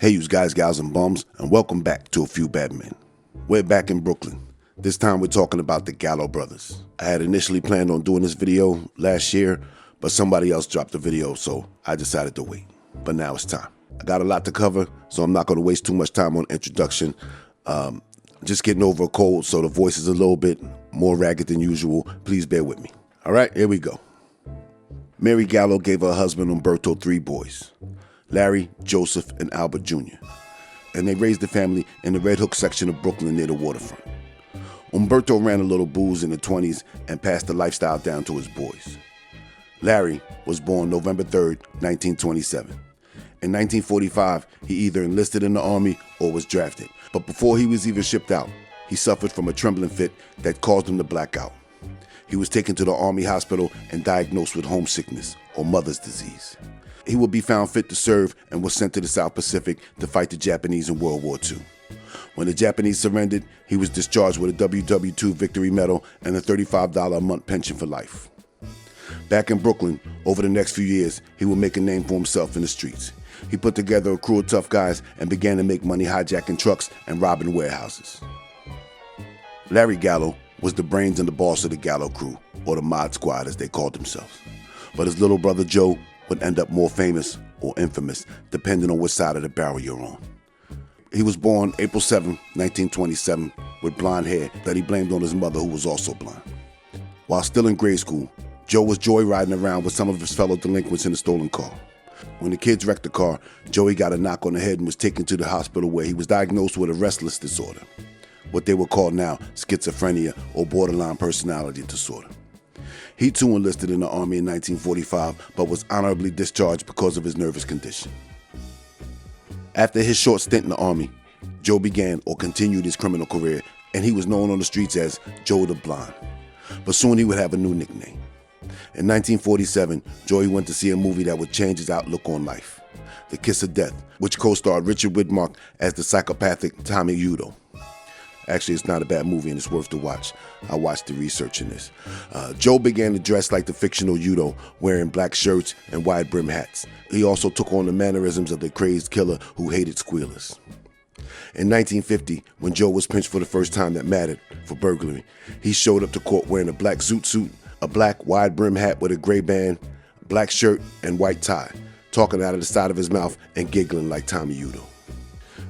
Hey, you guys, gals, and bums, and welcome back to A Few Bad Men. We're back in Brooklyn. This time we're talking about the Gallo brothers. I had initially planned on doing this video last year, but somebody else dropped the video, so I decided to wait. But now it's time. I got a lot to cover, so I'm not going to waste too much time on introduction. Just getting over a cold, so the voice is a little bit more ragged than usual. Please bear with me. All right, here we go. Mary Gallo gave her husband Umberto 3 boys, Larry, Joseph, and Albert Jr., and they raised the family in the Red Hook section of Brooklyn near the waterfront. Umberto ran a little booze in the 20s and passed the lifestyle down to his boys. Larry was born November 3rd, 1927. In 1945, he either enlisted in the Army or was drafted, but before he was even shipped out, he suffered from a trembling fit that caused him to black out. He was taken to the Army hospital and diagnosed with homesickness, or mother's disease. He would be found fit to serve and was sent to the South Pacific to fight the Japanese in World War II. When the Japanese surrendered, he was discharged with a WW2 Victory Medal and a $35 a month pension for life. Back in Brooklyn, over the next few years, he would make a name for himself in the streets. He put together a crew of tough guys and began to make money hijacking trucks and robbing warehouses. Larry Gallo was the brains and the boss of the Gallo crew, or the Mod Squad as they called themselves. But his little brother Joe would end up more famous or infamous, depending on which side of the barrel you're on. He was born April 7, 1927, with blonde hair that he blamed on his mother, who was also blonde. While still in grade school, Joe was joyriding around with some of his fellow delinquents in a stolen car. When the kids wrecked the car, Joey got a knock on the head and was taken to the hospital, where he was diagnosed with a restless disorder, what they would call now schizophrenia or borderline personality disorder. He too enlisted in the Army in 1945, but was honorably discharged because of his nervous condition. After his short stint in the Army, Joe began or continued his criminal career, and he was known on the streets as Joe the Blonde. But soon he would have a new nickname. In 1947, Joey went to see a movie that would change his outlook on life, The Kiss of Death, which co-starred Richard Widmark as the psychopathic Tommy Udo. Actually, it's not a bad movie and it's worth to watch. I watched the research in this. Joe began to dress like the fictional Udo, wearing black shirts and wide brim hats. He also took on the mannerisms of the crazed killer who hated squealers. In 1950, when Joe was pinched for the first time that mattered for burglary, he showed up to court wearing a black zoot suit, a black wide brim hat with a gray band, black shirt, and white tie, talking out of the side of his mouth and giggling like Tommy Udo.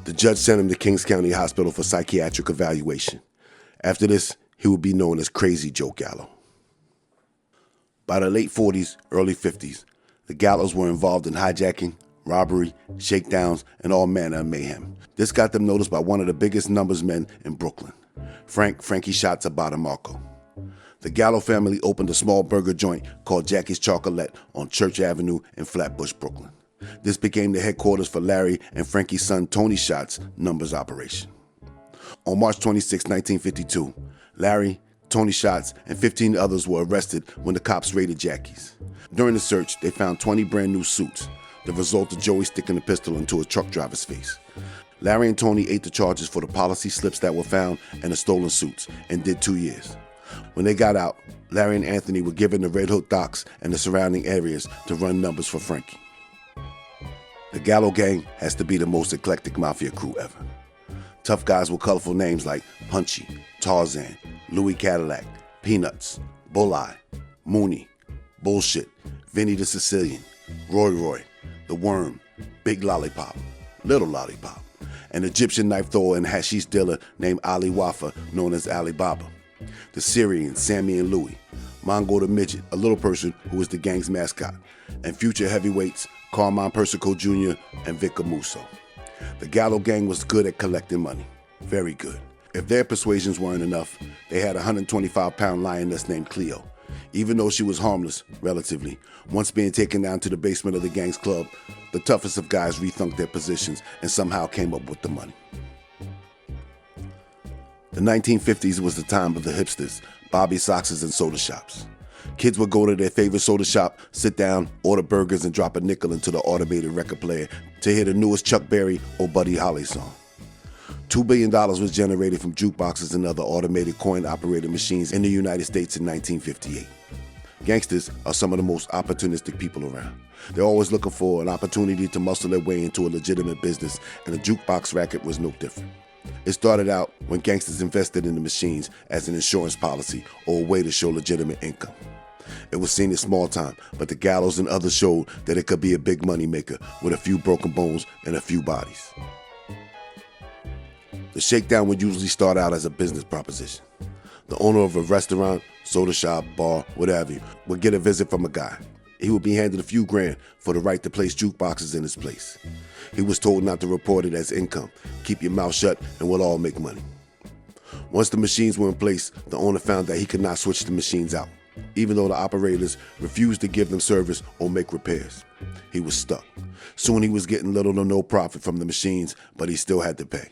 The judge sent him to Kings County Hospital for psychiatric evaluation. After this, he would be known as Crazy Joe Gallo. By the late 40s, early 50s, the Gallos were involved in hijacking, robbery, shakedowns, and all manner of mayhem. This got them noticed by one of the biggest numbers men in Brooklyn, Frankie Shots Abadamarco. The Gallo family opened a small burger joint called Jackie's Chocolate on Church Avenue in Flatbush, Brooklyn. This became the headquarters for Larry and Frankie's son Tony Shots' numbers operation. On March 26, 1952, Larry, Tony Shots, and 15 others were arrested when the cops raided Jackie's. During the search, they found 20 brand new suits, the result of Joey sticking a pistol into a truck driver's face. Larry and Tony ate the charges for the policy slips that were found and the stolen suits, and did 2 years. When they got out, Larry and Anthony were given the Red Hook docks and the surrounding areas to run numbers for Frankie. The Gallo Gang has to be the most eclectic mafia crew ever. Tough guys with colorful names like Punchy, Tarzan, Louis Cadillac, Peanuts, Bulleye, Mooney, Bullshit, Vinny the Sicilian, Roy, The Worm, Big Lollipop, Little Lollipop, an Egyptian knife thrower and hashish dealer named Ali Wafa, known as Ali Baba, the Syrians Sammy and Louie, Mongo the Midget, a little person who was the gang's mascot, and future heavyweights Carmine Persico Jr. and Vic Amuso. The Gallo Gang was good at collecting money. Very good. If their persuasions weren't enough, they had a 125-pound lioness named Cleo. Even though she was harmless, relatively, once being taken down to the basement of the gang's club, the toughest of guys rethunked their positions and somehow came up with the money. The 1950s was the time of the hipsters, Bobby Soxers, and soda shops. Kids would go to their favorite soda shop, sit down, order burgers, and drop a nickel into the automated record player to hear the newest Chuck Berry or Buddy Holly song. $2 billion was generated from jukeboxes and other automated coin-operated machines in the United States in 1958. Gangsters are some of the most opportunistic people around. They're always looking for an opportunity to muscle their way into a legitimate business, and the jukebox racket was no different. It started out when gangsters invested in the machines as an insurance policy or a way to show legitimate income. It was seen as small time, but the Gallos and others showed that it could be a big money maker with a few broken bones and a few bodies. The shakedown would usually start out as a business proposition. The owner of a restaurant, soda shop, bar, whatever, would get a visit from a guy. He would be handed a few grand for the right to place jukeboxes in his place. He was told not to report it as income. Keep your mouth shut and we'll all make money. Once the machines were in place, the owner found that he could not switch the machines out, even though the operators refused to give them service or make repairs. He was stuck. Soon he was getting little or no profit from the machines, but he still had to pay.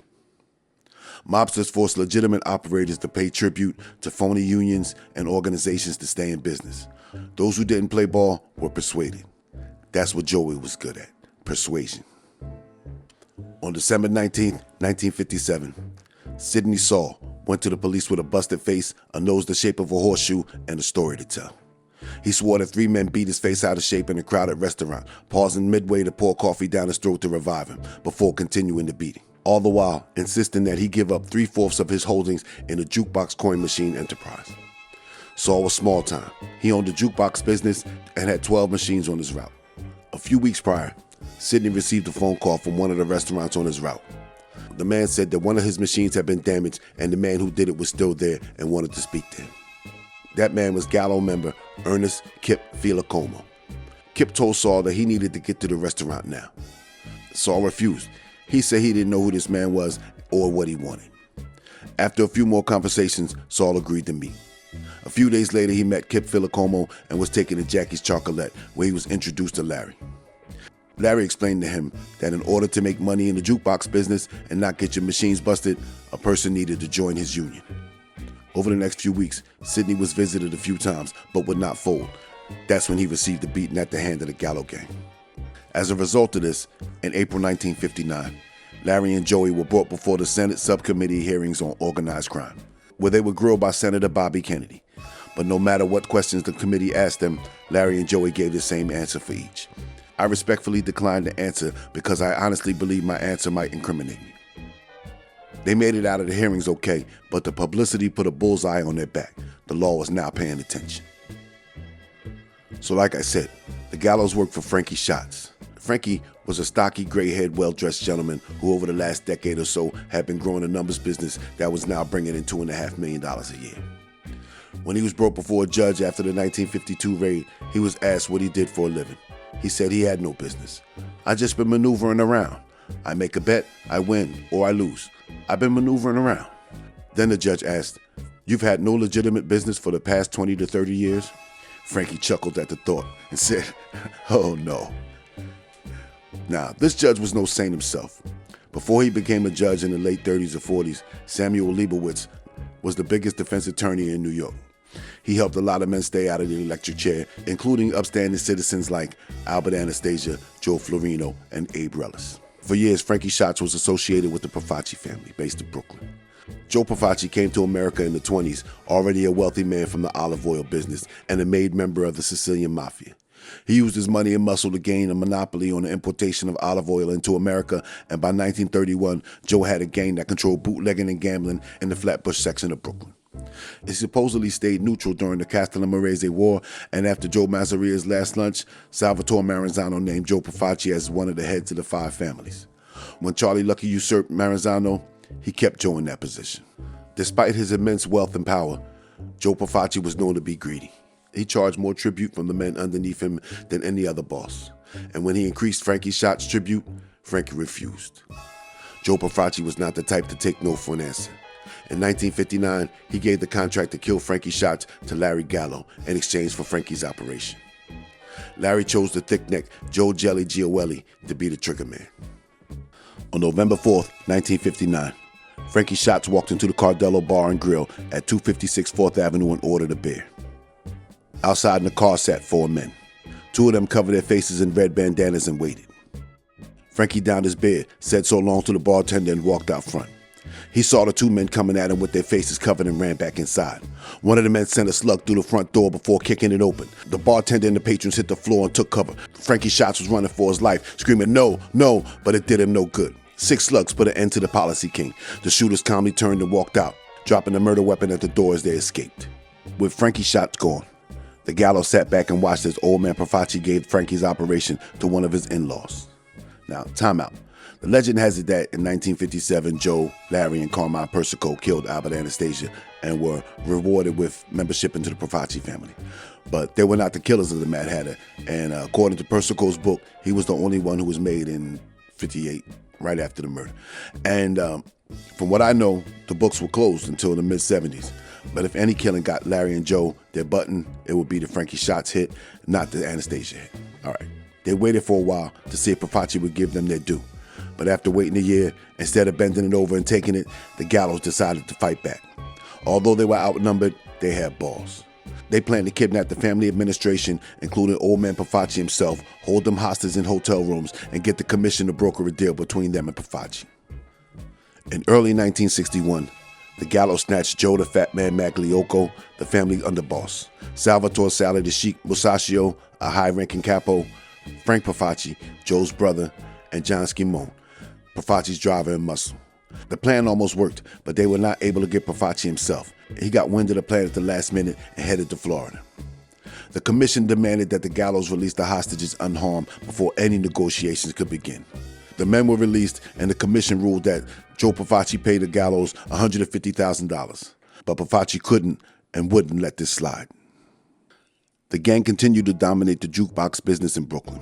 Mobsters forced legitimate operators to pay tribute to phony unions and organizations to stay in business. Those who didn't play ball were persuaded. That's what Joey was good at, persuasion. On December 19, 1957, Sidney Saul went to the police with a busted face, a nose the shape of a horseshoe, and a story to tell. He swore that 3 men beat his face out of shape in a crowded restaurant, pausing midway to pour coffee down his throat to revive him, before continuing the beating. All the while insisting that he give up 3/4 of his holdings in a jukebox coin machine enterprise. Saul was small time. He owned a jukebox business and had 12 machines on his route. A few weeks prior, Sidney received a phone call from one of the restaurants on his route. The man said that one of his machines had been damaged and the man who did it was still there and wanted to speak to him. That man was Gallo member Ernest Kip Filicomo. Kip told Saul that he needed to get to the restaurant now. Saul refused. He said he didn't know who this man was or what he wanted. After a few more conversations, Saul agreed to meet. A few days later, he met Kip Filicomo and was taken to Jackie's Chocolate, where he was introduced to Larry. Larry explained to him that in order to make money in the jukebox business and not get your machines busted, a person needed to join his union. Over the next few weeks, Sidney was visited a few times, but would not fold. That's when he received a beating at the hand of the Gallo Gang. As a result of this, in April 1959, Larry and Joey were brought before the Senate Subcommittee hearings on organized crime, where they were grilled by Senator Bobby Kennedy. But no matter what questions the committee asked them, Larry and Joey gave the same answer for each. I respectfully declined to answer because I honestly believe my answer might incriminate me. They made it out of the hearings okay, but the publicity put a bullseye on their back. The law was now paying attention. So like I said, the Gallos worked for Frankie Schatz. Frankie was a stocky, gray-haired, well-dressed gentleman who over the last decade or so had been growing a numbers business that was now bringing in $2.5 million a year. When he was brought before a judge after the 1952 raid, he was asked what he did for a living. He said he had no business. "I just been maneuvering around. I make a bet, I win, or I lose. I've been maneuvering around." Then the judge asked, "You've had no legitimate business for the past 20 to 30 years? Frankie chuckled at the thought and said, "Oh no." Now, this judge was no saint himself. Before he became a judge in the late 30s or 40s, Samuel Leibowitz was the biggest defense attorney in New York. He helped a lot of men stay out of the electric chair, including upstanding citizens like Albert Anastasia, Joe Florino, and Abe Rellis. For years, Frankie Schatz was associated with the Profaci family, based in Brooklyn. Joe Profaci came to America in the 20s, already a wealthy man from the olive oil business and a made member of the Sicilian Mafia. He used his money and muscle to gain a monopoly on the importation of olive oil into America, and by 1931, Joe had a gang that controlled bootlegging and gambling in the Flatbush section of Brooklyn. He supposedly stayed neutral during the Castellammarese War, and after Joe Mazzaria's last lunch, Salvatore Maranzano named Joe Profaci as one of the heads of the 5 families. When Charlie Lucky usurped Maranzano, he kept Joe in that position. Despite his immense wealth and power, Joe Profaci was known to be greedy. He charged more tribute from the men underneath him than any other boss. And when he increased Frankie Schatz's tribute, Frankie refused. Joe Profaci was not the type to take no for an answer. In 1959, he gave the contract to kill Frankie Schatz to Larry Gallo in exchange for Frankie's operation. Larry chose the thick-neck Joe Jelly Gioeli to be the trigger man. On November 4th, 1959, Frankie Schatz walked into the Cardello Bar and Grill at 256 4th Avenue and ordered a beer. Outside in the car sat 4 men. 2 of them covered their faces in red bandanas and waited. Frankie downed his beer, said so long to the bartender and walked out front. He saw the two men coming at him with their faces covered and ran back inside. One of the men sent a slug through the front door before kicking it open. The bartender and the patrons hit the floor and took cover. Frankie Shots was running for his life, screaming, "No, no," but it did him no good. 6 slugs put an end to the Policy King. The shooters calmly turned and walked out, dropping the murder weapon at the door as they escaped. With Frankie Shots gone, the Gallo sat back and watched as old man Profaci gave Frankie's operation to one of his in-laws. Now, time out. The legend has it that in 1957, Joe, Larry, and Carmine Persico killed Albert Anastasia and were rewarded with membership into the Profaci family. But they were not the killers of the Mad Hatter, and according to Persico's book, he was the only one who was made in 58, right after the murder. And from what I know, the books were closed until the mid-70s. But if any killing got Larry and Joe their button, it would be the Frankie Shots hit, not the Anastasia hit. All right. They waited for a while to see if Profaci would give them their due. But after waiting a year, instead of bending it over and taking it, the Gallos decided to fight back. Although they were outnumbered, they had balls. They planned to kidnap the family administration, including old man Profaci himself, hold them hostage in hotel rooms, and get the commission to broker a deal between them and Profaci. In early 1961, the Gallos snatched Joe the Fat Man Magliocco, the family underboss, Salvatore Sally the Sheik Musacchio, a high-ranking capo, Frank Profaci, Joe's brother, and John Schimone, Profaci's driver and muscle. The plan almost worked, but they were not able to get Profaci himself. He got wind of the plan at the last minute and headed to Florida. The commission demanded that the Gallos release the hostages unharmed before any negotiations could begin. The men were released, and the commission ruled that Joe Profaci paid the Gallos $150,000, but Profaci couldn't and wouldn't let this slide. The gang continued to dominate the jukebox business in Brooklyn.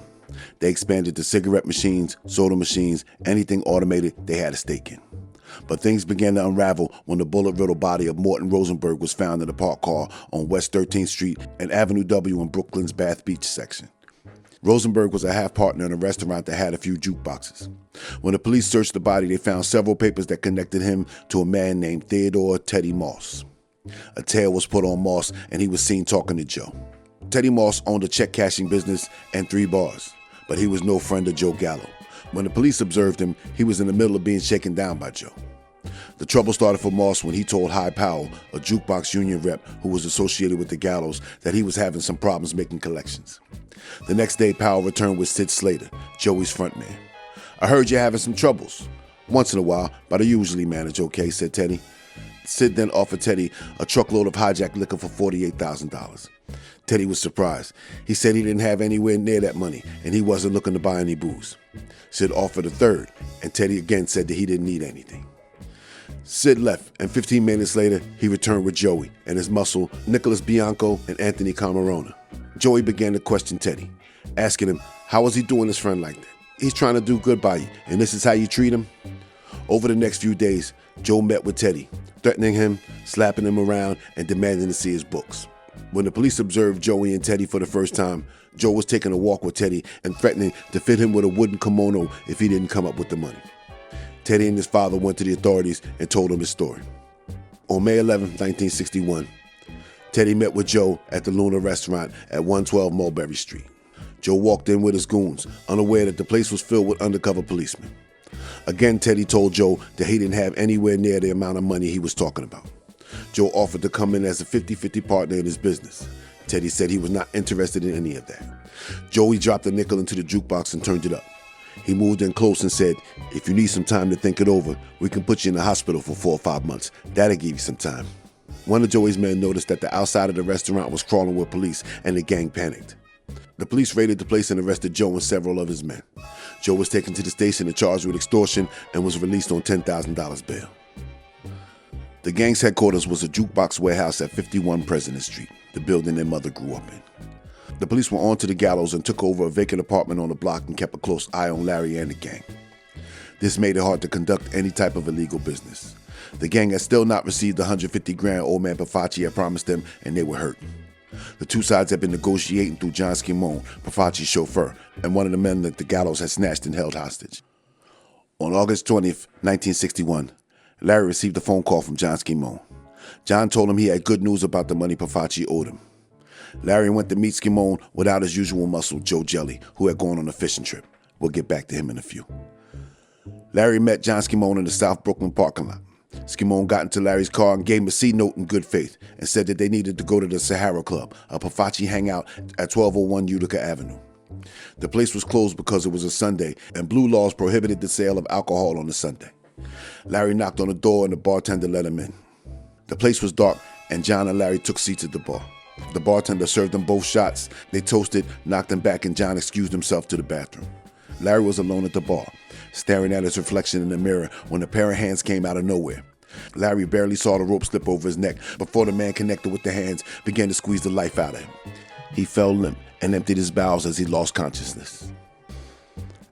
They expanded to cigarette machines, soda machines, anything automated they had a stake in. But things began to unravel when the bullet-riddled body of Morton Rosenberg was found in a parked car on West 13th Street and Avenue W in Brooklyn's Bath Beach section. Rosenberg was a half-partner in a restaurant that had a few jukeboxes. When the police searched the body, they found several papers that connected him to a man named Theodore Teddy Moss. A tail was put on Moss, and he was seen talking to Joe. Teddy Moss owned a check-cashing business and 3 bars, but he was no friend of Joe Gallo. When the police observed him, he was in the middle of being shaken down by Joe. The trouble started for Moss when he told High Powell, a jukebox union rep who was associated with the Gallos, that he was having some problems making collections. The next day, Powell returned with Sid Slater, Joey's frontman. "I heard you're having some troubles." "Once in a while, but I usually manage okay," said Teddy. Sid then offered Teddy a truckload of hijacked liquor for $48,000. Teddy was surprised. He said he didn't have anywhere near that money, and he wasn't looking to buy any booze. Sid offered a third, and Teddy again said that he didn't need anything. Sid left, and 15 minutes later, he returned with Joey and his muscle, Nicholas Bianco and Anthony Camarona. Joey began to question Teddy, asking him, how was he doing his friend like that? He's trying to do good by you, and this is how you treat him? Over the next few days, Joe met with Teddy, threatening him, slapping him around, and demanding to see his books. When the police observed Joey and Teddy for the first time, Joe was taking a walk with Teddy and threatening to fit him with a wooden kimono if he didn't come up with the money. Teddy and his father went to the authorities and told him his story. On May 11, 1961, Teddy met with Joe at the Luna restaurant at 112 Mulberry Street. Joe walked in with his goons, unaware that the place was filled with undercover policemen. Again, Teddy told Joe that he didn't have anywhere near the amount of money he was talking about. Joe offered to come in as a 50-50 partner in his business. Teddy said he was not interested in any of that. Joey dropped a nickel into the jukebox and turned it up. He moved in close and said, if you need some time to think it over, we can put you in the hospital for 4 or 5 months. That'll give you some time. One of Joey's men noticed that the outside of the restaurant was crawling with police, and the gang panicked. The police raided the place and arrested Joe and several of his men. Joe was taken to the station and charged with extortion and was released on $10,000 bail. The gang's headquarters was a jukebox warehouse at 51 President Street, the building their mother grew up in. The police were on to the Gallows and took over a vacant apartment on the block and kept a close eye on Larry and the gang. This made it hard to conduct any type of illegal business. The gang had still not received the $150,000 old man Profaci had promised them, and they were hurt. The two sides had been negotiating through John Schimone, Profaci's chauffeur, and one of the men that the Gallows had snatched and held hostage. On August 20th, 1961, Larry received a phone call from John Schimone. John told him he had good news about the money Profaci owed him. Larry went to meet Schimone without his usual muscle, Joe Jelly, who had gone on a fishing trip. We'll get back to him in a few. Larry met John Schimone in the South Brooklyn parking lot. Skimone got into Larry's car and gave him a C-note in good faith and said that they needed to go to the Sahara Club, a Pafachi hangout at 1201 Utica Avenue. The place was closed because it was a Sunday and blue laws prohibited the sale of alcohol on a Sunday. Larry knocked on the door and the bartender let him in. The place was dark and John and Larry took seats at the bar. The bartender served them both shots. They toasted, knocked them back, and John excused himself to the bathroom. Larry was alone at the bar, staring at his reflection in the mirror when a pair of hands came out of nowhere. Larry barely saw the rope slip over his neck before the man connected with the hands began to squeeze the life out of him. He fell limp and emptied his bowels as he lost consciousness.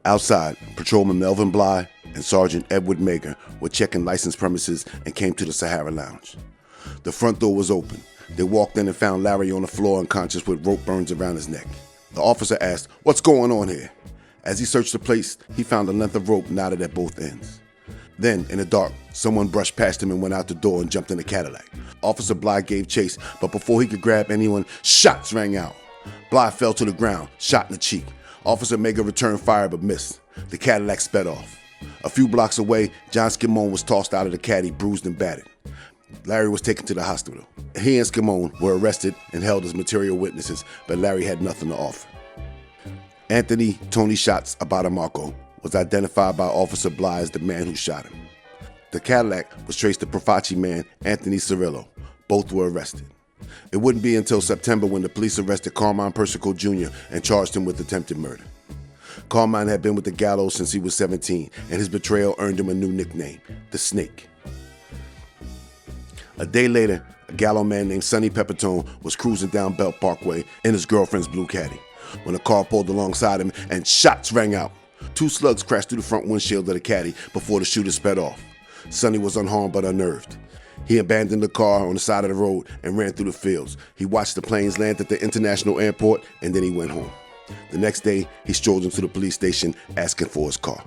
Outside, Patrolman Melvin Bly and Sergeant Edward Mager were checking licensed premises and came to the Sahara Lounge. The front door was open. They walked in and found Larry on the floor unconscious with rope burns around his neck. The officer asked, "What's going on here?" As he searched the place, he found a length of rope knotted at both ends. Then, in the dark, someone brushed past him and went out the door and jumped in the Cadillac. Officer Bly gave chase, but before he could grab anyone, shots rang out. Bly fell to the ground, shot in the cheek. Officer Mager returned fire but missed. The Cadillac sped off. A few blocks away, John Skimone was tossed out of the caddy, bruised and battered. Larry was taken to the hospital. He and Skimone were arrested and held as material witnesses, but Larry had nothing to offer. Anthony Tony Shots Abadamarco was identified by Officer Bly as the man who shot him. The Cadillac was traced to Pafachi man Anthony Cirillo. Both were arrested. It wouldn't be until September when the police arrested Carmine Persico Jr. and charged him with attempted murder. Carmine had been with the Gallows since he was 17, and his betrayal earned him a new nickname, the Snake. A day later, a Gallo man named Sonny Pepitone was cruising down Belt Parkway in his girlfriend's blue caddy when a car pulled alongside him and shots rang out. 2 slugs crashed through the front windshield of the caddy before the shooter sped off. Sonny was unharmed but unnerved. He abandoned the car on the side of the road and ran through the fields. He watched the planes land at the international airport and then he went home. The next day, he strolled into the police station asking for his car.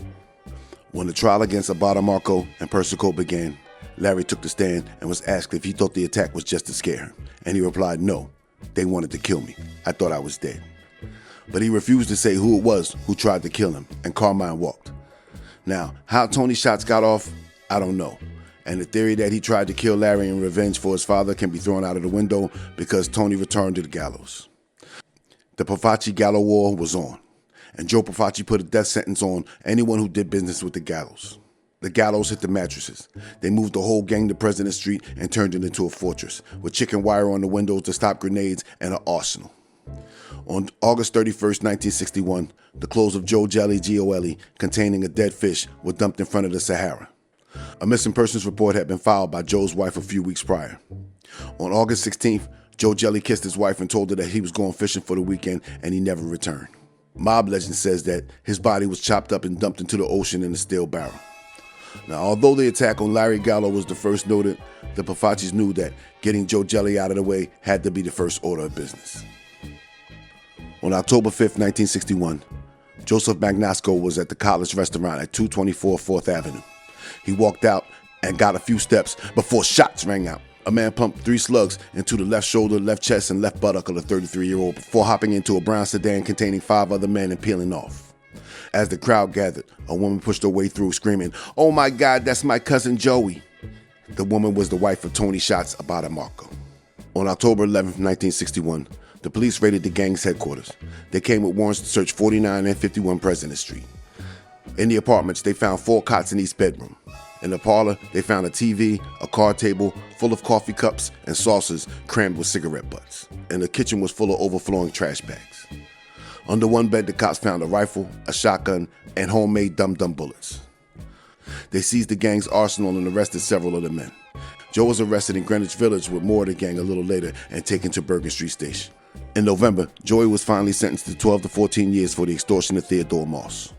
When the trial against Abadamarco and Persico began, Larry took the stand and was asked if he thought the attack was just to scare him. And he replied, "No, they wanted to kill me. I thought I was dead." But he refused to say who it was who tried to kill him, and Carmine walked. Now, how Tony Shots got off, I don't know. And the theory that he tried to kill Larry in revenge for his father can be thrown out of the window because Tony returned to the gallows. The Pafachi Gallo War was on, and Joe Pafachi put a death sentence on anyone who did business with the gallows. The gallows hit the mattresses. They moved the whole gang to President Street and turned it into a fortress, with chicken wire on the windows to stop grenades and an arsenal. On August 31st, 1961, the clothes of Joe Jelly G.O.L.E. containing a dead fish were dumped in front of the Sahara. A missing persons report had been filed by Joe's wife a few weeks prior. On August 16th, Joe Jelly kissed his wife and told her that he was going fishing for the weekend and he never returned. Mob legend says that his body was chopped up and dumped into the ocean in a steel barrel. Now, although the attack on Larry Gallo was the first noted, the Pafachis knew that getting Joe Jelly out of the way had to be the first order of business. On October 5th, 1961, Joseph Magnasco was at the College restaurant at 224 4th Avenue. He walked out and got a few steps before shots rang out. A man pumped 3 slugs into the left shoulder, left chest, and left buttock of the 33-year-old before hopping into a brown sedan containing 5 other men and peeling off. As the crowd gathered, a woman pushed her way through screaming, "Oh my God, that's my cousin Joey." The woman was the wife of Tony Shots Abadamarco. On October 11th, 1961, the police raided the gang's headquarters. They came with warrants to search 49 and 51 President Street. In the apartments, they found 4 cots in each bedroom. In the parlor, they found a TV, a card table full of coffee cups and saucers crammed with cigarette butts. And the kitchen was full of overflowing trash bags. Under one bed, the cops found a rifle, a shotgun, and homemade dum-dum bullets. They seized the gang's arsenal and arrested several of the men. Joe was arrested in Greenwich Village with more of the gang a little later and taken to Bergen Street Station. In November, Joey was finally sentenced to 12 to 14 years for the extortion of Theodore Moss.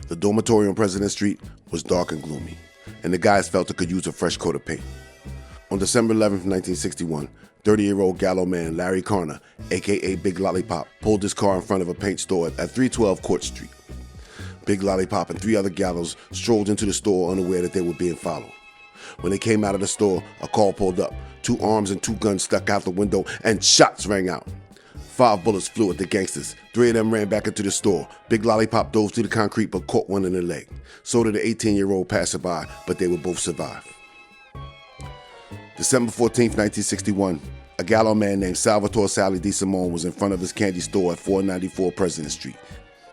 The dormitory on President Street was dark and gloomy, and the guys felt it could use a fresh coat of paint. On December 11th, 1961, 30-year-old Gallo man Larry Carner, a.k.a. Big Lollipop, pulled his car in front of a paint store at 312 Court Street. Big Lollipop and 3 other Gallos strolled into the store unaware that they were being followed. When they came out of the store, a car pulled up. 2 arms and 2 guns stuck out the window, and shots rang out. 5 bullets flew at the gangsters. 3 of them ran back into the store. Big Lollipop dove through the concrete but caught one in the leg. So did the 18-year-old passerby, but they would both survive. December 14, 1961, a Gallo man named Salvatore Sally DeSimone was in front of his candy store at 494 President Street.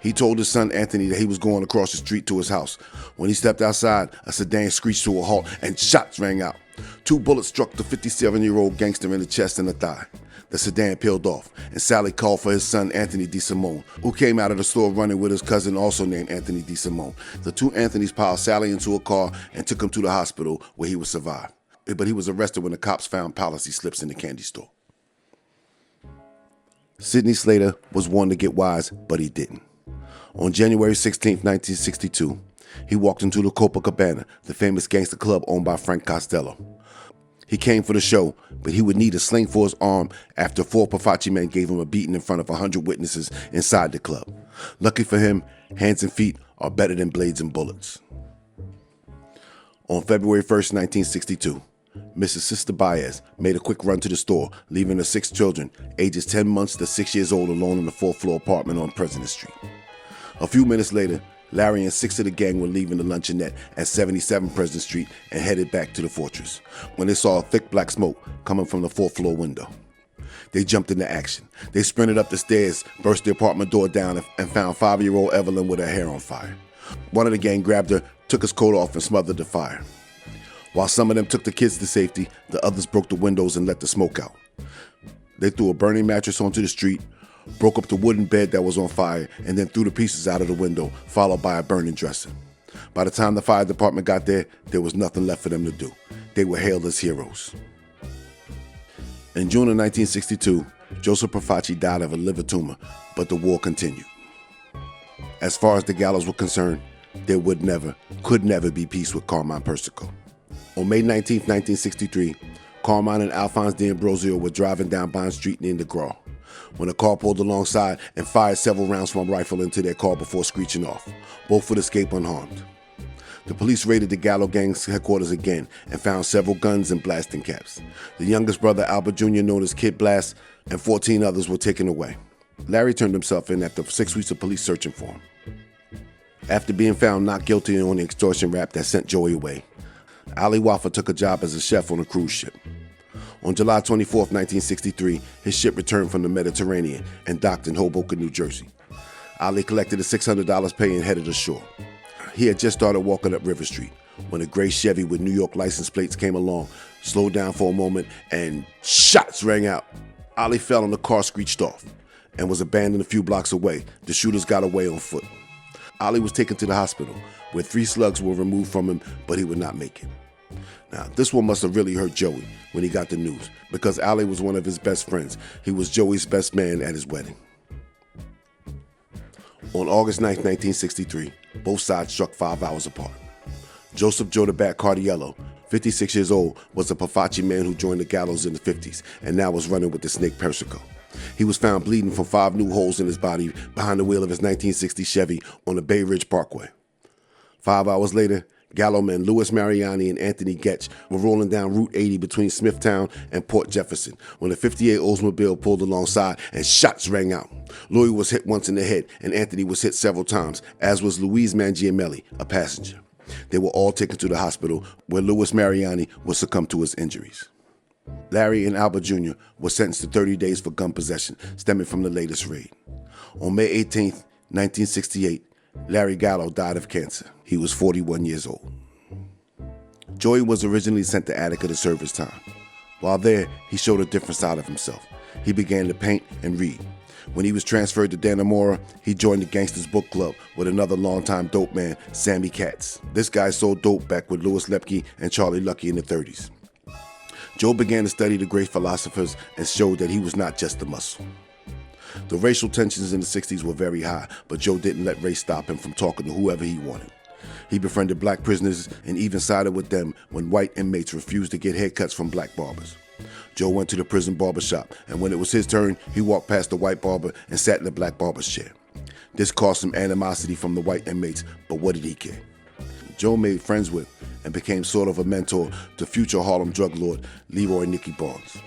He told his son Anthony that he was going across the street to his house. When he stepped outside, a sedan screeched to a halt and shots rang out. 2 bullets struck the 57-year-old gangster in the chest and the thigh. The sedan peeled off, and Sally called for his son Anthony DeSimone, who came out of the store running with his cousin also named Anthony DeSimone. The 2 Anthonys piled Sally into a car and took him to the hospital where he would survive. But he was arrested when the cops found policy slips in the candy store. Sidney Slater was one to get wise, but he didn't. On January 16, 1962, he walked into the Copacabana, the famous gangster club owned by Frank Costello. He came for the show, but he would need a sling for his arm after 4 Pafachi men gave him a beating in front of 100 witnesses inside the club. Lucky for him, hands and feet are better than blades and bullets. On February 1st, 1962, Mrs. Sister Baez made a quick run to the store, leaving her 6 children, ages 10 months to 6 years old, alone in the 4th-floor apartment on President Street. A few minutes later, Larry and 6 of the gang were leaving the luncheonette at 77 President Street and headed back to the fortress when they saw a thick black smoke coming from the 4th-floor window. They jumped into action. They sprinted up the stairs, burst the apartment door down, and found 5-year-old Evelyn with her hair on fire. One of the gang grabbed her, took his coat off, and smothered the fire. While some of them took the kids to safety, the others broke the windows and let the smoke out. They threw a burning mattress onto the street, broke up the wooden bed that was on fire, and then threw the pieces out of the window, followed by a burning dresser. By the time the fire department got there was nothing left for them to do. They were hailed as heroes. In June of 1962, Joseph Profaci died of a liver tumor, but the war continued. As far as the Gallos were concerned, there could never be peace with Carmine Persico. On May 19, 1963, Carmine and Alphonse D'Ambrosio were driving down Bond Street near the Gras when a car pulled alongside and fired several rounds from a rifle into their car before screeching off. Both would escape unharmed. The police raided the Gallo Gang's headquarters again and found several guns and blasting caps. The youngest brother, Albert Jr., known as Kid Blast, and 14 others were taken away. Larry turned himself in after 6 weeks of police searching for him. After being found not guilty on the extortion rap that sent Joey away, Ali Wafa took a job as a chef on a cruise ship. On July 24, 1963, his ship returned from the Mediterranean and docked in Hoboken, New Jersey. Ali collected his $600 pay and headed ashore. He had just started walking up River Street when a gray Chevy with New York license plates came along, slowed down for a moment, and shots rang out. Ali fell and the car screeched off and was abandoned a few blocks away. The shooters got away on foot. Ali was taken to the hospital, where 3 slugs were removed from him, but he would not make it. Now, this one must have really hurt Joey when he got the news, because Ali was one of his best friends. He was Joey's best man at his wedding. On August 9, 1963, both sides struck 5 hours apart. Joseph Joe the Bat Cardiello, 56 years old, was a Pafachi man who joined the Gallos in the 50s and now was running with the Snake Persico. He was found bleeding from 5 new holes in his body behind the wheel of his 1960 Chevy on the Bay Ridge Parkway. 5 hours later, Gallo men Louis Mariani and Anthony Getch were rolling down Route 80 between Smithtown and Port Jefferson when a 58 Oldsmobile pulled alongside and shots rang out. Louis was hit once in the head and Anthony was hit several times, as was Louise Mangiamelli, a passenger. They were all taken to the hospital where Louis Mariani would succumb to his injuries. Larry and Albert Jr. were sentenced to 30 days for gun possession stemming from the latest raid. On May 18, 1968, Larry Gallo died of cancer. He was 41 years old. Joey was originally sent to Attica to serve his time. While there, he showed a different side of himself. He began to paint and read. When he was transferred to Dannemora, he joined the Gangsters Book Club with another longtime dope man, Sammy Katz. This guy sold dope back with Louis Lepke and Charlie Lucky in the 30s. Joe began to study the great philosophers and showed that he was not just a muscle. The racial tensions in the 60s were very high, but Joe didn't let race stop him from talking to whoever he wanted. He befriended black prisoners and even sided with them when white inmates refused to get haircuts from black barbers. Joe went to the prison barber shop, and when it was his turn, he walked past the white barber and sat in the black barber's chair. This caused some animosity from the white inmates, but what did he care? Joe made friends with and became sort of a mentor to future Harlem drug lord Leroy Nicky Barnes.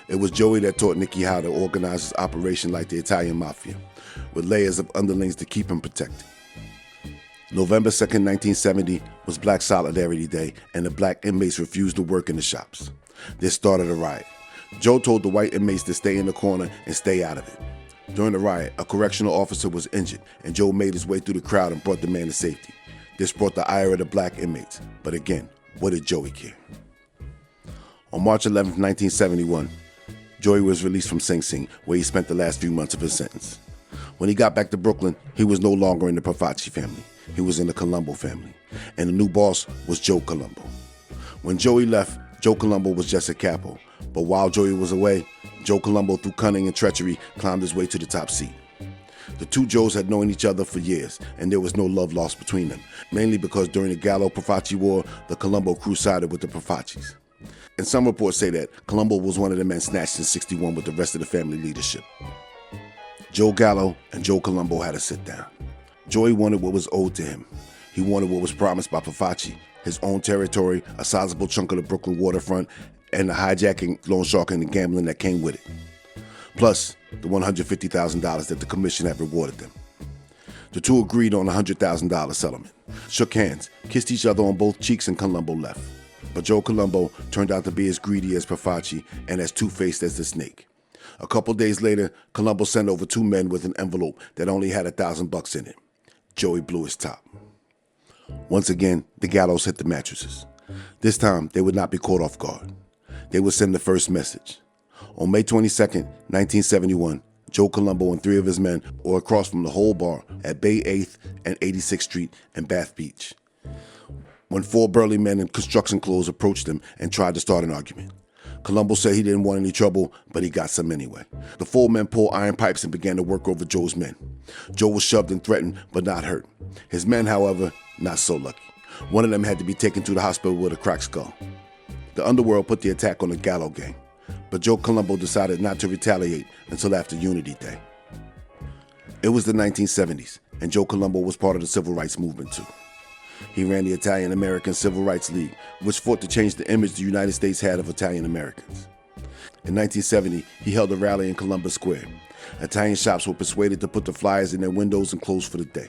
It was Joey that taught Nicky how to organize his operation like the Italian Mafia, with layers of underlings to keep him protected. November 2nd, 1970 was Black Solidarity Day, and the black inmates refused to work in the shops. This started a riot. Joe told the white inmates to stay in the corner and stay out of it. During the riot, a correctional officer was injured, and Joe made his way through the crowd and brought the man to safety. This brought the ire of the black inmates. But again, what did Joey care? On March 11, 1971, Joey was released from Sing Sing, where he spent the last few months of his sentence. When he got back to Brooklyn, he was no longer in the Profaci family. He was in the Colombo family, and the new boss was Joe Colombo. When Joey left, Joe Colombo was just a capo, but while Joey was away, Joe Colombo, through cunning and treachery, climbed his way to the top seat. The two Joes had known each other for years, and there was no love lost between them, mainly because during the Gallo-Profaci War, the Colombo crew sided with the Profacis. And some reports say that Colombo was one of the men snatched in '61 with the rest of the family leadership. Joe Gallo and Joe Colombo had a sit-down. Joey wanted what was owed to him. He wanted what was promised by Profaci, his own territory, a sizable chunk of the Brooklyn waterfront, and the hijacking, loan sharking, and gambling that came with it. Plus, the $150,000 that the commission had rewarded them. The two agreed on a $100,000 settlement, shook hands, kissed each other on both cheeks, and Colombo left. But Joe Colombo turned out to be as greedy as Profaci and as two-faced as the snake. A couple days later, Colombo sent over two men with an envelope that only had $1,000 in it. Joey blew his top. Once again, the gallows hit the mattresses. This time, they would not be caught off guard. They would send the first message. On May 22nd, 1971, Joe Colombo and three of his men were across from the whole bar at Bay 8th and 86th Street in Bath Beach, when four burly men in construction clothes approached them and tried to start an argument. Colombo said he didn't want any trouble, but he got some anyway. The four men pulled iron pipes and began to work over Joe's men. Joe was shoved and threatened, but not hurt. His men, however, not so lucky. One of them had to be taken to the hospital with a cracked skull. The underworld put the attack on the Gallo Gang, but Joe Colombo decided not to retaliate until after Unity Day. It was the 1970s, and Joe Colombo was part of the civil rights movement too. He ran the Italian-American Civil Rights League, which fought to change the image the United States had of Italian-Americans. In 1970, he held a rally in Columbus Square. Italian shops were persuaded to put the flyers in their windows and close for the day.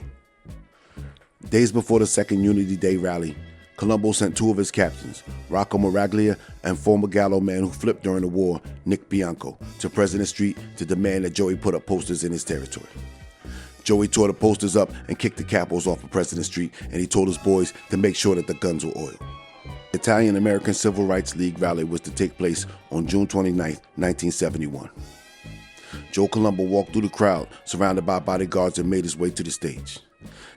Days before the second Unity Day rally, Colombo sent two of his captains, Rocco Maraglia and former Gallo man who flipped during the war, Nick Bianco, to President Street to demand that Joey put up posters in his territory. Joey tore the posters up and kicked the capos off of President Street, and he told his boys to make sure that the guns were oiled. The Italian-American Civil Rights League rally was to take place on June 29, 1971. Joe Colombo walked through the crowd, surrounded by bodyguards, and made his way to the stage.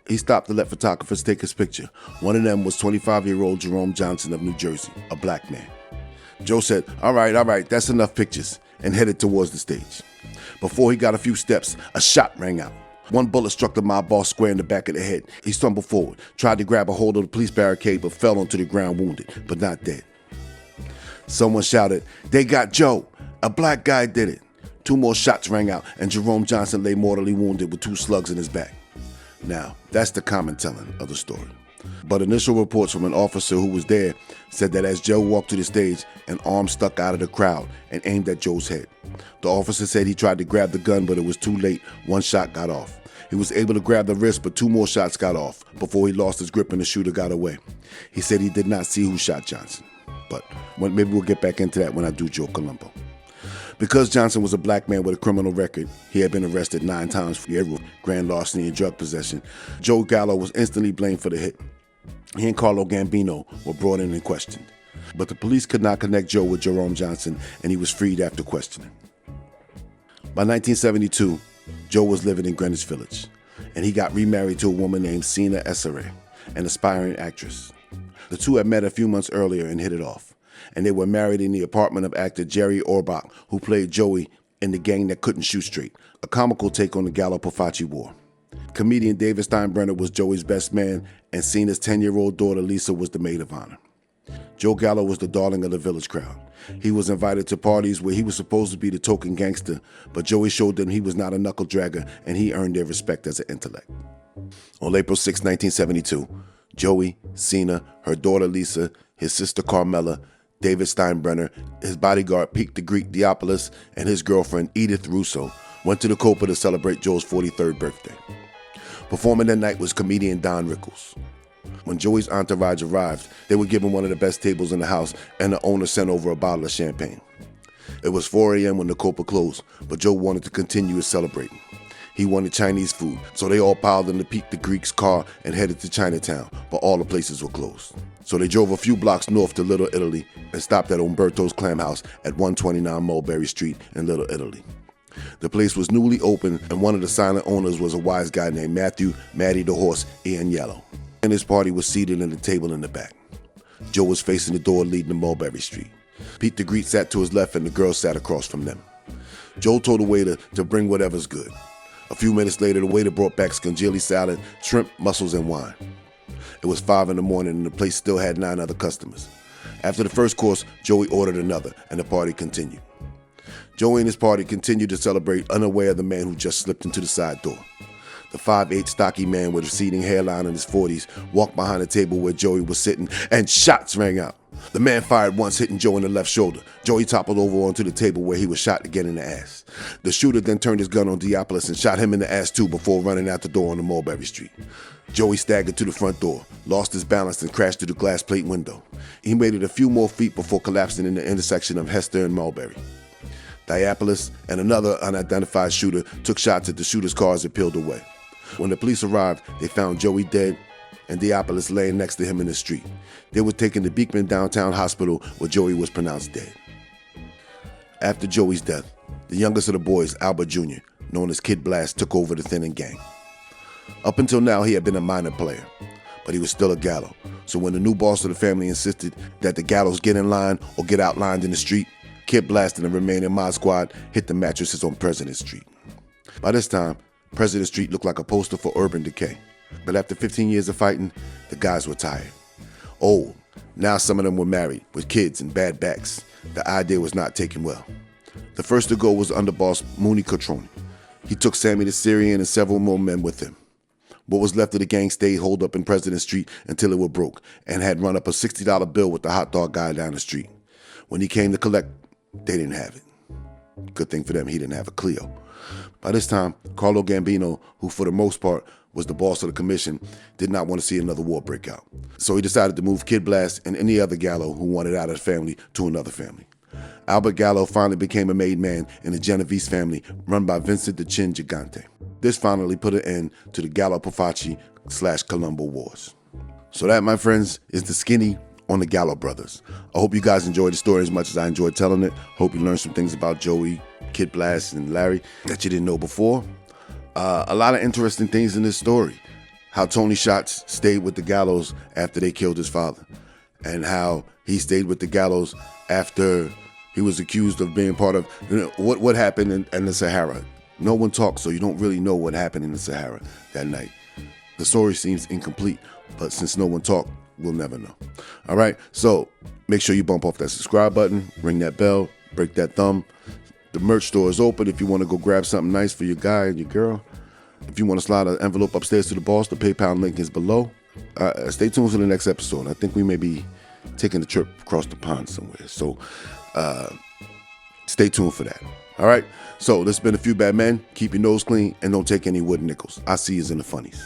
He stopped to let photographers take his picture. One of them was 25-year-old Jerome Johnson of New Jersey, a black man. Joe said, all right, that's enough pictures," and headed towards the stage. Before he got a few steps, a shot rang out. One bullet struck the mob boss square in the back of the head. He stumbled forward, tried to grab a hold of the police barricade, but fell onto the ground wounded, but not dead. Someone shouted, "They got Joe! A black guy did it!" Two more shots rang out, and Jerome Johnson lay mortally wounded with 2 slugs in his back. Now, that's the common telling of the story. But initial reports from an officer who was there said that as Joe walked to the stage, an arm stuck out of the crowd and aimed at Joe's head. The officer said he tried to grab the gun, but it was too late. One shot got off. He was able to grab the wrist, but 2 more shots got off before he lost his grip and the shooter got away. He said he did not see who shot Johnson. But maybe we'll get back into that when I do Joe Colombo. Because Johnson was a black man with a criminal record, he had been arrested 9 times for grand larceny and drug possession. Joe Gallo was instantly blamed for the hit. He and Carlo Gambino were brought in and questioned. But the police could not connect Joe with Jerome Johnson, and he was freed after questioning. By 1972, Joe was living in Greenwich Village, and he got remarried to a woman named Sina Essere, an aspiring actress. The two had met a few months earlier and hit it off, and they were married in the apartment of actor Jerry Orbach, who played Joey in The Gang That Couldn't Shoot Straight, a comical take on the Gallo-Profaci War. Comedian David Steinbrenner was Joey's best man, and Sina's 10-year-old daughter Lisa was the maid of honor. Joe Gallo was the darling of the village crowd. He was invited to parties where he was supposed to be the token gangster, but Joey showed them he was not a knuckle dragger, and he earned their respect as an intellect. On April 6, 1972, Joey, Sina, her daughter Lisa, his sister Carmela, David Steinbrenner, his bodyguard Pete the Greek Diopoulos, and his girlfriend Edith Russo went to the Copa to celebrate Joe's 43rd birthday. Performing that night was comedian Don Rickles. When Joey's entourage arrived, they were given one of the best tables in the house, and the owner sent over a bottle of champagne. It was 4 a.m. when the Copa closed, but Joe wanted to continue his celebrating. He wanted Chinese food, so they all piled into Pete the Greek's car and headed to Chinatown, but all the places were closed. So they drove a few blocks north to Little Italy and stopped at Umberto's Clam House at 129 Mulberry Street in Little Italy. The place was newly opened, and one of the silent owners was a wise guy named Matthew Matty the Horse Ianiello. And his party was seated at a table in the back. Joe was facing the door leading to Mulberry Street. Pete the Greek sat to his left and the girl sat across from them. Joe told the waiter to bring whatever's good. A few minutes later, the waiter brought back scungili salad, shrimp, mussels, and wine. It was 5 in the morning and the place still had 9 other customers. After the first course, Joey ordered another and the party continued. Joey and his party continued to celebrate, unaware of the man who just slipped into the side door. The 5'8" stocky man with a receding hairline in his 40s walked behind the table where Joey was sitting, and shots rang out. The man fired once, hitting Joe in the left shoulder. Joey toppled over onto the table where he was shot again in the ass. The shooter then turned his gun on Diopoulos and shot him in the ass too before running out the door on the Mulberry Street. Joey staggered to the front door, lost his balance, and crashed through the glass plate window. He made it a few more feet before collapsing in the intersection of Hester and Mulberry. Diopoulos and another unidentified shooter took shots at the shooter's car as it peeled away. When the police arrived, they found Joey dead and Diopoulos laying next to him in the street. They were taken to Beekman Downtown Hospital where Joey was pronounced dead. After Joey's death, the youngest of the boys, Albert Jr., known as Kid Blast, took over the thinning gang. Up until now, he had been a minor player, but he was still a Gallo. So when the new boss of the family insisted that the Gallos get in line or get outlined in the street, Kid Blast and the remaining Mod Squad hit the mattresses on President Street. By this time, President Street looked like a poster for urban decay. But after 15 years of fighting, the guys were tired. Old. Now some of them were married, with kids and bad backs. The idea was not taken well. The first to go was underboss Mooney Cotrone. He took Sammy the Syrian and several more men with him. What was left of the gang stayed holed up in President Street until it were broke and had run up a $60 bill with the hot dog guy down the street. When he came to collect, they didn't have it. Good thing for them, he didn't have a Clio. By this time, Carlo Gambino, who for the most part was the boss of the commission, did not want to see another war break out. So he decided to move Kid Blast and any other Gallo who wanted out of the family to another family. Albert Gallo finally became a made man in the Genovese family run by Vincent the Chin Gigante. This finally put an end to the Gallo Profaci / Colombo Wars. So that, my friends, is the skinny on the Gallo brothers. I hope you guys enjoyed the story as much as I enjoyed telling it. Hope you learned some things about Joey, Kid Blast, and Larry that you didn't know before. A lot of interesting things in this story. How Tony Shots stayed with the Gallos after they killed his father, and how he stayed with the Gallos after he was accused of being part of what happened in the Sahara. No one talks, so you don't really know what happened in the Sahara that night. The story seems incomplete, but since no one talked, we'll never know. All right, so make sure you bump off that subscribe button, ring that bell, break that thumb. The merch store is open if you want to go grab something nice for your guy and your girl. If you want to slide an envelope upstairs to the boss, the PayPal link is below. Stay tuned for the next episode. I think we may be taking a trip across the pond somewhere. So stay tuned for that. All right? So this has been A Few Bad Men. Keep your nose clean and don't take any wooden nickels. I'll see you in the funnies.